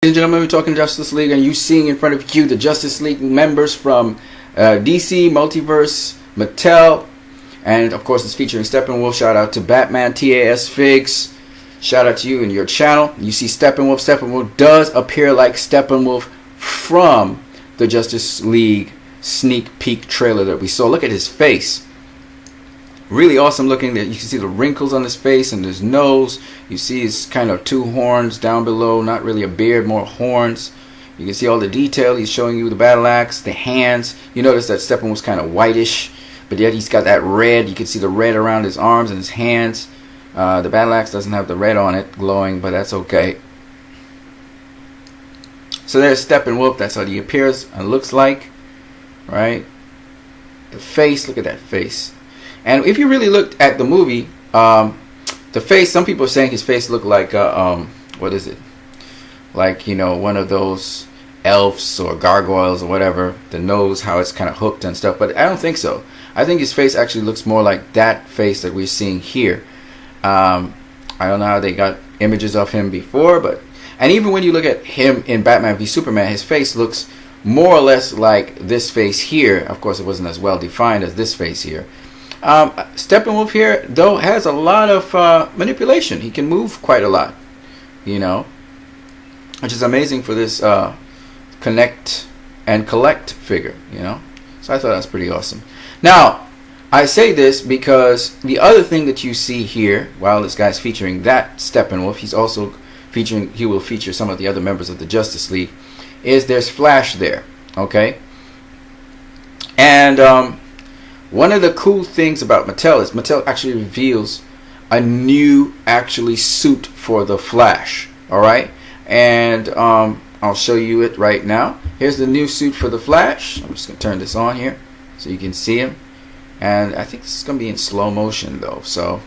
Ladies and gentlemen, we're talking Justice League, and you seeing in front of you the Justice League members from DC, Multiverse, Mattel, and of course it's featuring Steppenwolf. Shout out to Batman, TAS Figs. Shout out to you and your channel. You see Steppenwolf. Steppenwolf does appear like Steppenwolf from the Justice League sneak peek trailer that we saw. Look at his face. Really awesome looking. That you can see the wrinkles on his face and his nose. You see his kind of two horns down below, not really a beard, more horns. You can see all the detail. He's showing you the battle axe, the hands. You notice that Steppenwolf's kind of whitish, but yet he's got that red. You can see the red around his arms and his hands. The battle axe doesn't have the red on it glowing, but that's okay. So there's Steppenwolf. That's how he appears and looks like, right? The face, look at that face. And if you really looked at the movie, the face, some people are saying his face looked like, what is it? Like, you know, one of those elves or gargoyles or whatever. The nose, how it's kind of hooked and stuff. But I don't think so. I think his face actually looks more like that face that we're seeing here. I don't know how they got images of him before, but... And even when you look at him in Batman v Superman, his face looks more or less like this face here. Of course, it wasn't as well defined as this face here. Steppenwolf here, though, has a lot of manipulation. He can move quite a lot, you know, which is amazing for this connect and collect figure, you know. So I thought that's pretty awesome. Now, I say this because the other thing that you see here, while this guy's featuring that Steppenwolf, he's also featuring, he will feature some of the other members of the Justice League, is there's Flash there, okay? And one of the cool things about Mattel is Mattel actually reveals a new suit for the Flash. Alright? And I'll show you it right now. Here's the new suit for the Flash. I'm just going to turn this on here so you can see him. And I think this is going to be in slow motion though. So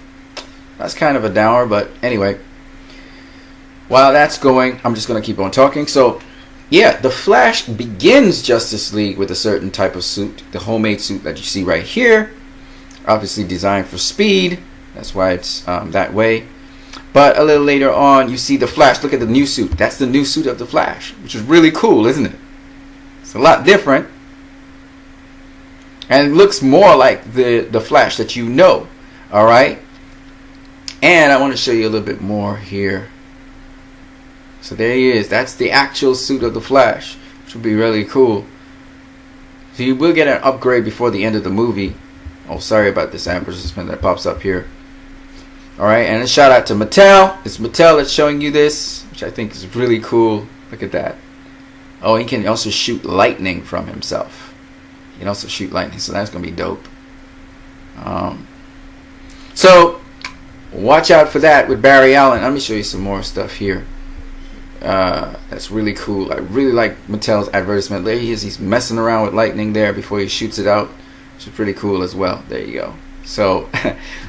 that's kind of a downer. But anyway, while that's going, I'm just going to keep on talking. So yeah, the Flash begins Justice League with a certain type of suit, the homemade suit that you see right here, obviously designed for speed. That's why it's that way. But a little later on, you see the Flash. Look at the new suit. That's the new suit of the Flash, which is really cool, isn't it? It's a lot different, and it looks more like the Flash that you know. All right, and I want to show you a little bit more here. So there he is. That's the actual suit of the Flash, which would be really cool. So you will get an upgrade before the end of the movie. Oh, sorry about this advertisement that pops up here. Alright, and a shout out to Mattel. It's Mattel that's showing you this, which I think is really cool. Look at that. Oh, he can also shoot lightning from himself. He can also shoot lightning, so that's going to be dope. So, watch out for that with Barry Allen. Let me show you some more stuff here. That's really cool. I really like Mattel's advertisement. There he is. He's messing around with lightning there before he shoots it out, which is pretty cool as well. There you go. So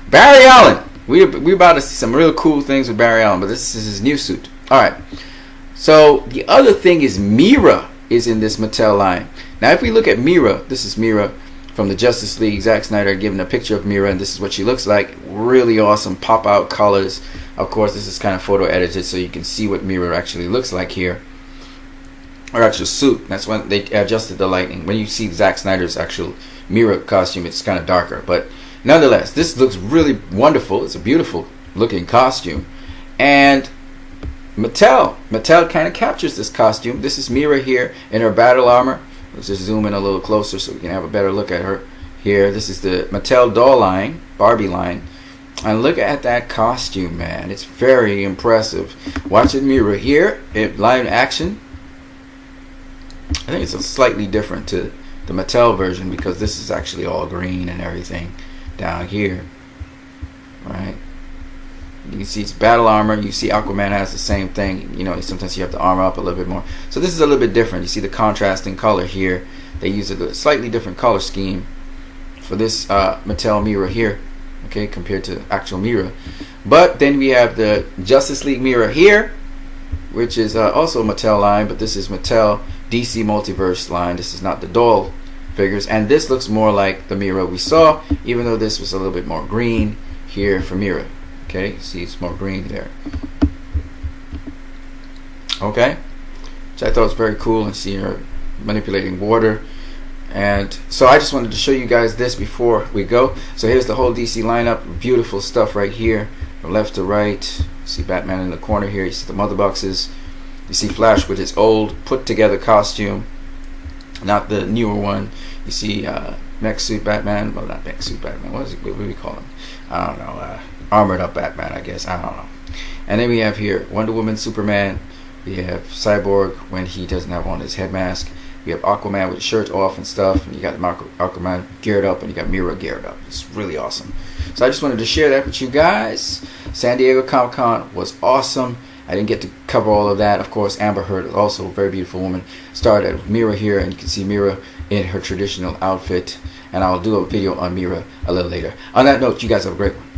Barry Allen, we're about to see some real cool things with Barry Allen, but this is his new suit. All right. So the other thing is Mera is in this Mattel line. Now, if we look at Mera, this is Mera from the Justice League. Zack Snyder giving a picture of Mera, and this is what she looks like. Really awesome pop out colors. Of course, this is kind of photo edited, so you can see what Mera actually looks like here. Her actual suit. That's when they adjusted the lighting. When you see Zack Snyder's actual Mera costume, it's kind of darker. But nonetheless, this looks really wonderful. It's a beautiful looking costume. And Mattel kind of captures this costume. This is Mera here in her battle armor. Let's just zoom in a little closer so we can have a better look at her here. This is the Mattel doll line, Barbie line. And look at that costume, man. It's very impressive. Watching Mera here in live action. I think it's a slightly different to the Mattel version because this is actually all green and everything down here. Right? You can see it's battle armor. You see Aquaman has the same thing. You know, sometimes you have to armor up a little bit more. So this is a little bit different. You see the contrasting color here. They use a slightly different color scheme for this Mattel Mera here. Okay, compared to actual Mera. But then we have the Justice League Mera here, which is also a Mattel line, but this is Mattel DC Multiverse line. This is not the doll figures, and this looks more like the Mera we saw, even though this was a little bit more green here for Mera. Okay, see, it's more green there. Okay, which I thought was very cool, and seeing her manipulating water. And so I just wanted to show you guys this before we go. So here's the whole DC lineup. Beautiful stuff right here, from left to right. You see Batman in the corner here. You see the mother boxes. You see Flash with his old put together costume, not the newer one. You see mech suit Batman. Well, not mech suit Batman. What do we call him? I don't know. Armored up Batman, I guess. I don't know. And then we have here Wonder Woman, Superman. We have Cyborg when he doesn't have on his head mask. We have Aquaman with his shirt off and stuff. And you got Aquaman geared up, and you got Mera geared up. It's really awesome. So I just wanted to share that with you guys. San Diego Comic-Con was awesome. I didn't get to cover all of that. Of course, Amber Heard is also a very beautiful woman. Started with Mera here, and you can see Mera in her traditional outfit. And I'll do a video on Mera a little later. On that note, you guys have a great one.